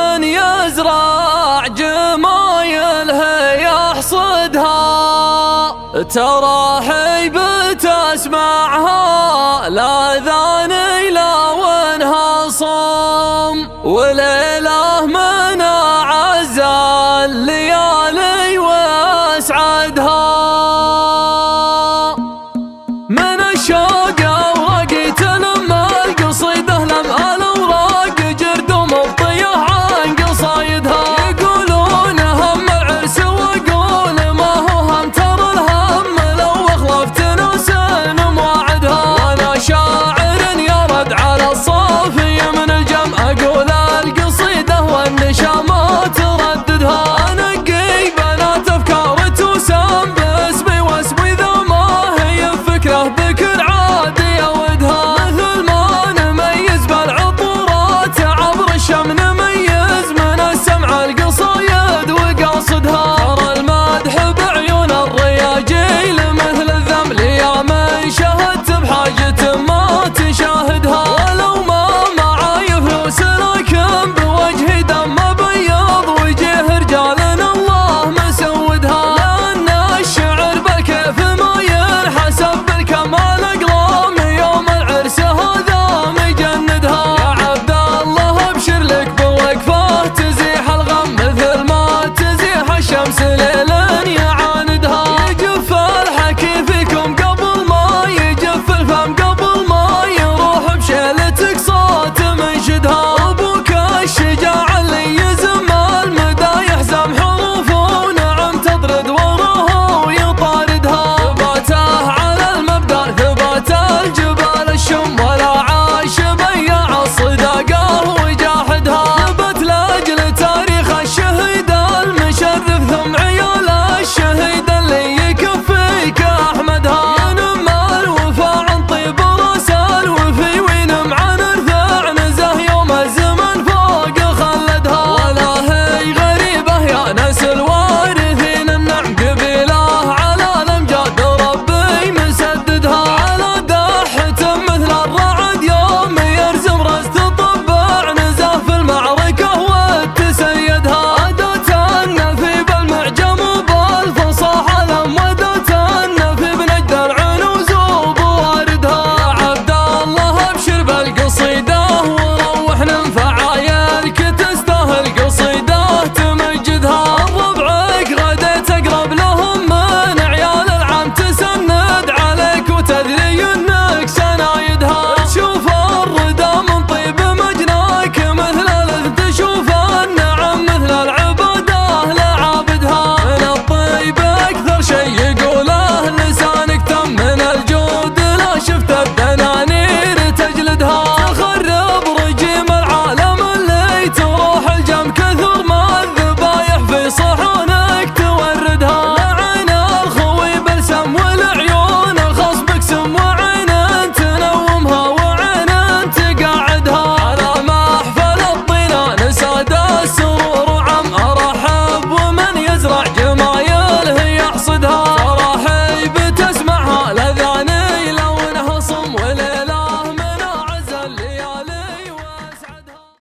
من يزرع جمايلها يحصدها، ترى هيبة اسمعها لاذاني لونها صم، وليله من اعز الليالي واسعدها. من الشوق وقت لما القصيده لمع الاوراق جردوم الطيح عن قصايدها، يقولون هم العرس واقول ما هو هم، ترى الهم لو اخلفت نسن مواعدها. وانا شاعر يرد على الصافي من الجم، اقول القصيده والنشا ما ترددها، انقي بنات افكار تسام باسمي واسمي ذا ما هي فكره بكل عادي اودها، مثل ما نميز بالعطورات عبر الشم نميز من السمع القصايد وقاصدها. ترى المدح بعيون الرياجيل مثل الذم ليا من شهدت بحاجة ما تشاهدها، ولو ما معاي فلوس لكن بوجهي دم ابيض وجه رجالنا الله مسودها، لان الشعر بالكيف ما ينحسب بالكمال اقلام يوم العرس هذا مجندها. يا عبد الله ابشر لك بوقفه تزيح الغم مثل ما تزيح الشمس ليل يعاندها، يجف الحكي فيكم قبل ما يجف الفم، قبل ما يروح بشيلتك صوت منشدها. ابوك الشجاع اللي يزم المدى يحزم حروفه نعم تطرد وراه ويطاردها، ثباته على المبدا ثبات الجبال الشم، ولا عاش بيع الصداقه وجاحدها، ثبت لاجل تاريخ الشهيد المشرف ثم عيال الشهيد اللي يكفيك احمدها. ينم الوفا عن طيب راس الوفي وينم عن ارفع نزه يوم الزمن فوق خلدها، ولا هي غريبه يا ناس الوارثين النعم قبيله على الامجاد ربي مسددها، على داحة مثل الرعد يوم يرزم راس تطبع نزه في المعركه وتسيدها، اداه النفي بالمعجم وبالفصاحه لمودة النفي بنجد العنوز وبواردها. يا عبد الله ابشر بالقصيده وروح ننفع عيالك تستاهل قصيده تمجدها، ربعك غديت اقرب لهم من عيال العم تسند عليك وتدري انك سنايدها، تشوف الردى من طيب مجناك مثل الذ تشوف النعم مثل العباده لعابدها، من الطيب اكثر شيء يقوله لسانك تم من الجود لا شفت